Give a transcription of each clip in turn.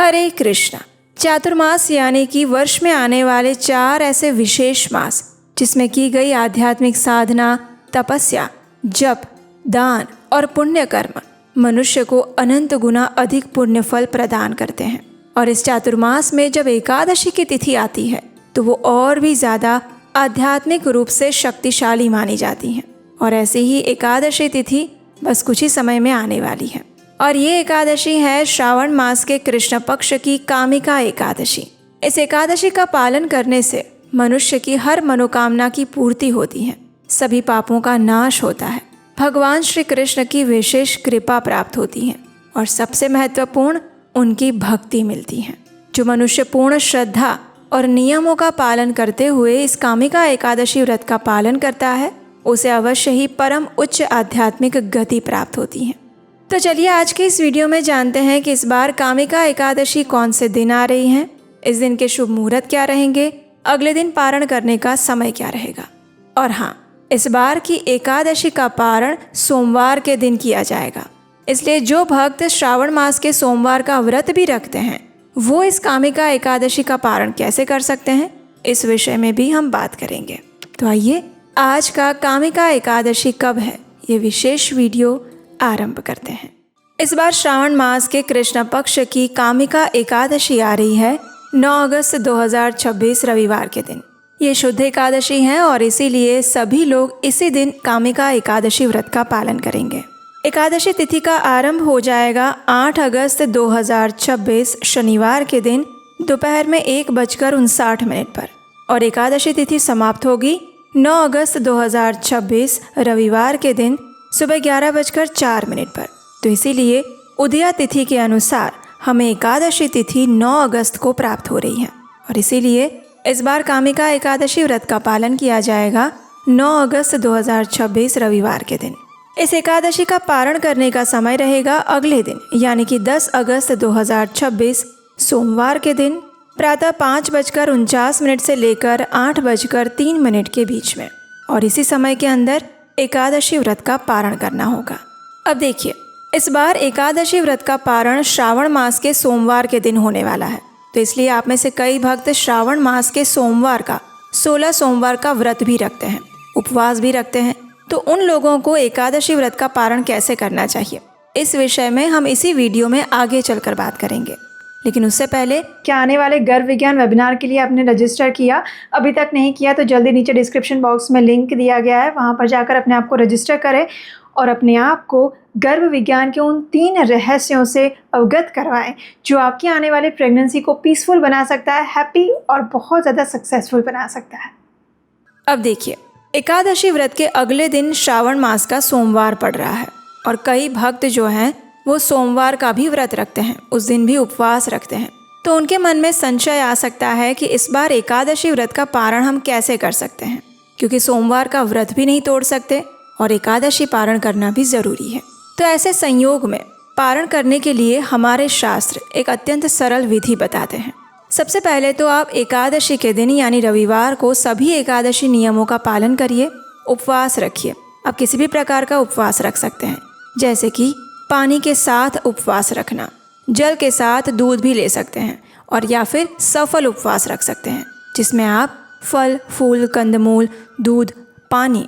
हरे कृष्णा। चातुर्मास यानी कि वर्ष में आने वाले 4 ऐसे विशेष मास जिसमें की गई आध्यात्मिक साधना, तपस्या, जप, दान और पुण्य कर्म मनुष्य को अनंत गुना अधिक पुण्य फल प्रदान करते हैं। और इस चातुर्मास में जब एकादशी की तिथि आती है तो वो और भी ज़्यादा आध्यात्मिक रूप से शक्तिशाली मानी जाती हैं। और ऐसे ही एकादशी तिथि बस कुछ ही समय में आने वाली है। और ये एकादशी है श्रावण मास के कृष्ण पक्ष की कामिका एकादशी। इस एकादशी का पालन करने से मनुष्य की हर मनोकामना की पूर्ति होती है, सभी पापों का नाश होता है, भगवान श्री कृष्ण की विशेष कृपा प्राप्त होती है और सबसे महत्वपूर्ण उनकी भक्ति मिलती है। जो मनुष्य पूर्ण श्रद्धा और नियमों का पालन करते हुए इस कामिका एकादशी व्रत का पालन करता है उसे अवश्य ही परम उच्च आध्यात्मिक गति प्राप्त होती है। तो चलिए आज के इस वीडियो में जानते हैं कि इस बार कामिका एकादशी कौन से दिन आ रही है, इस दिन के शुभ मुहूर्त क्या रहेंगे, अगले दिन पारण करने का समय क्या रहेगा। और हाँ, इस बार की एकादशी का पारण सोमवार के दिन किया जाएगा, इसलिए जो भक्त श्रावण मास के सोमवार का व्रत भी रखते हैं वो इस कामिका एकादशी का पारण कैसे कर सकते हैं, इस विषय में भी हम बात करेंगे। तो आइए आज का कामिका एकादशी कब है ये विशेष वीडियो आरंभ करते हैं। इस बार श्रावण मास के कृष्ण पक्ष की कामिका एकादशी आ रही है 9 अगस्त 2026 रविवार के दिन। ये शुद्ध एकादशी है और इसीलिए सभी लोग इसी दिन कामिका एकादशी व्रत का पालन करेंगे। एकादशी तिथि का आरंभ हो जाएगा 8 अगस्त 2026 शनिवार के दिन दोपहर में 1:59 पर और एकादशी तिथि समाप्त होगी 9 अगस्त 2026 रविवार के दिन सुबह 11:04 पर। तो इसीलिए उदया तिथि के अनुसार हमें एकादशी तिथि 9 अगस्त को प्राप्त हो रही है और इसीलिए इस बार कामिका एकादशी व्रत का पालन किया जाएगा 9 अगस्त 2026 रविवार के दिन। इस एकादशी का पारण करने का समय रहेगा अगले दिन यानी कि 10 अगस्त 2026 सोमवार के दिन प्रातः 5:49 से लेकर 8:03 के बीच में और इसी समय के अंदर एकादशी व्रत का पारण करना होगा। अब देखिए, इस बार एकादशी व्रत का पारण श्रावण मास के सोमवार के दिन होने वाला है, तो इसलिए आप में से कई भक्त श्रावण मास के सोमवार का 16 सोमवार का व्रत भी रखते हैं, उपवास भी रखते हैं। तो उन लोगों को एकादशी व्रत का पारण कैसे करना चाहिए, इस विषय में हम इसी वीडियो में आगे चलकर बात करेंगे। लेकिन उससे पहले क्या आने वाले गर्भ विज्ञान वेबिनार के लिए आपने रजिस्टर किया? अभी तक नहीं किया तो जल्दी नीचे डिस्क्रिप्शन बॉक्स में लिंक दिया गया है, वहाँ पर जाकर अपने आप को रजिस्टर करें और अपने आप को गर्भ विज्ञान के उन 3 रहस्यों से अवगत करवाएं जो आपकी आने वाली प्रेगनेंसी को पीसफुल बना सकता है, हैप्पी और बहुत ज़्यादा सक्सेसफुल बना सकता है। अब देखिए, एकादशी व्रत के अगले दिन श्रावण मास का सोमवार पड़ रहा है और कई भक्त जो हैं वो सोमवार का भी व्रत रखते हैं, उस दिन भी उपवास रखते हैं। तो उनके मन में संशय आ सकता है कि इस बार एकादशी व्रत का पारण हम कैसे कर सकते हैं, क्योंकि सोमवार का व्रत भी नहीं तोड़ सकते और एकादशी पारण करना भी ज़रूरी है। तो ऐसे संयोग में पारण करने के लिए हमारे शास्त्र एक अत्यंत सरल विधि बताते हैं। सबसे पहले तो आप एकादशी के दिन यानी रविवार को सभी एकादशी नियमों का पालन करिए, उपवास रखिए। आप किसी भी प्रकार का उपवास रख सकते हैं, जैसे कि पानी के साथ उपवास रखना, जल के साथ दूध भी ले सकते हैं और या फिर सफल उपवास रख सकते हैं जिसमें आप फल, फूल, कंदमूल, दूध, पानी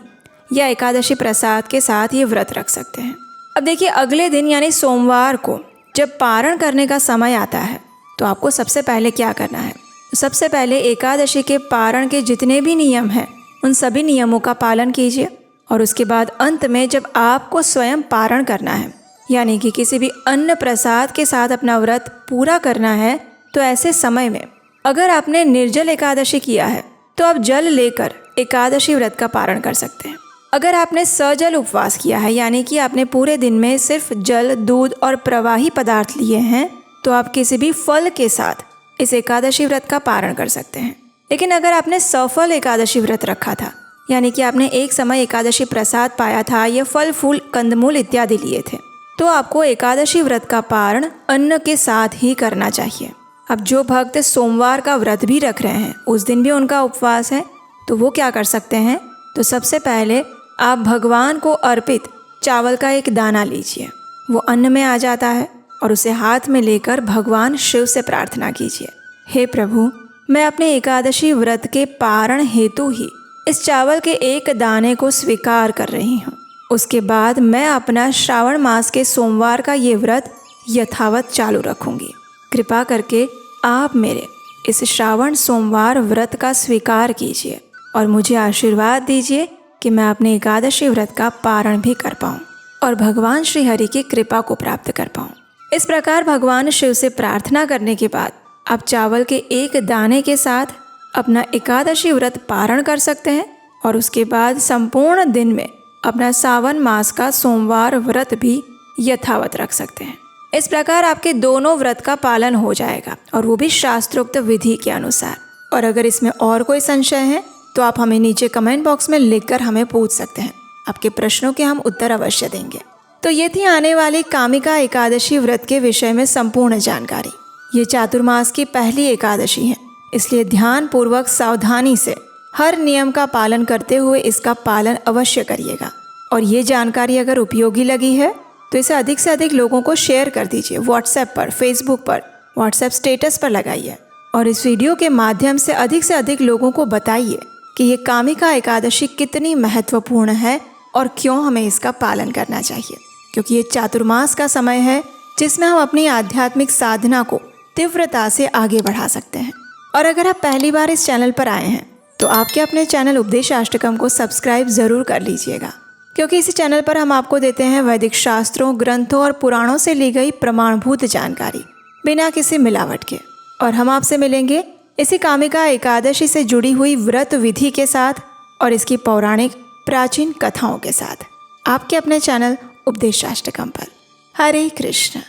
या एकादशी प्रसाद के साथ ये व्रत रख सकते हैं। अब देखिए, अगले दिन यानी सोमवार को जब पारण करने का समय आता है तो आपको सबसे पहले क्या करना है? सबसे पहले एकादशी के पारण के जितने भी नियम हैं उन सभी नियमों का पालन कीजिए और उसके बाद अंत में जब आपको स्वयं पारण करना है यानी कि किसी भी अन्न प्रसाद के साथ अपना व्रत पूरा करना है, तो ऐसे समय में अगर आपने निर्जल एकादशी किया है तो आप जल लेकर एकादशी व्रत का पारण कर सकते हैं। अगर आपने सजल उपवास किया है यानी कि आपने पूरे दिन में सिर्फ जल, दूध और प्रवाही पदार्थ लिए हैं, तो आप किसी भी फल के साथ इस एकादशी व्रत का पारण कर सकते हैं। लेकिन अगर आपने सफल एकादशी व्रत रखा था यानी कि आपने एक समय एकादशी प्रसाद पाया था या फल, फूल, कंदमूल इत्यादि लिए थे, तो आपको एकादशी व्रत का पारण अन्न के साथ ही करना चाहिए। अब जो भक्त सोमवार का व्रत भी रख रहे हैं, उस दिन भी उनका उपवास है, तो वो क्या कर सकते हैं? तो सबसे पहले आप भगवान को अर्पित चावल का एक दाना लीजिए, वो अन्न में आ जाता है और उसे हाथ में लेकर भगवान शिव से प्रार्थना कीजिए, हे प्रभु, मैं अपने एकादशी व्रत के पारण हेतु ही इस चावल के एक दाने को स्वीकार कर रही हूँ। उसके बाद मैं अपना श्रावण मास के सोमवार का ये व्रत यथावत चालू रखूँगी। कृपा करके आप मेरे इस श्रावण सोमवार व्रत का स्वीकार कीजिए और मुझे आशीर्वाद दीजिए कि मैं अपने एकादशी व्रत का पारण भी कर पाऊँ और भगवान श्री हरि की कृपा को प्राप्त कर पाऊँ। इस प्रकार भगवान शिव से प्रार्थना करने के बाद आप चावल के एक दाने के साथ अपना एकादशी व्रत पारण कर सकते हैं और उसके बाद संपूर्ण दिन में अपना सावन मास का सोमवार व्रत भी यथावत रख सकते हैं। इस प्रकार आपके दोनों व्रत का पालन हो जाएगा और वो भी शास्त्रोक्त विधि के अनुसार। और अगर इसमें और कोई संशय है तो आप हमें नीचे कमेंट बॉक्स में लिखकर हमें पूछ सकते हैं। आपके प्रश्नों के हम उत्तर अवश्य देंगे। तो ये थी आने वाली कामिका एकादशी व्रत के विषय में संपूर्ण जानकारी। ये चातुर्मास की पहली एकादशी है, इसलिए ध्यान पूर्वक सावधानी से हर नियम का पालन करते हुए इसका पालन अवश्य करिएगा। और ये जानकारी अगर उपयोगी लगी है तो इसे अधिक से अधिक लोगों को शेयर कर दीजिए। व्हाट्सएप पर, फेसबुक पर, व्हाट्सएप स्टेटस पर लगाइए और इस वीडियो के माध्यम से अधिक लोगों को बताइए कि ये कामिका एकादशी कितनी महत्वपूर्ण है और क्यों हमें इसका पालन करना चाहिए। क्योंकि ये चातुर्मास का समय है जिसमें हम अपनी आध्यात्मिक साधना को तीव्रता से आगे बढ़ा सकते हैं। और अगर आप पहली बार इस चैनल पर आए हैं तो आपके अपने चैनल उपदेशाष्टकम को सब्सक्राइब ज़रूर कर लीजिएगा, क्योंकि इस चैनल पर हम आपको देते हैं वैदिक शास्त्रों, ग्रंथों और पुराणों से ली गई प्रमाणभूत जानकारी बिना किसी मिलावट के। और हम आपसे मिलेंगे इसी कामिका एकादशी से जुड़ी हुई व्रत विधि के साथ और इसकी पौराणिक प्राचीन कथाओं के साथ आपके अपने चैनल उपदेशाष्टकम पर। हरे कृष्ण।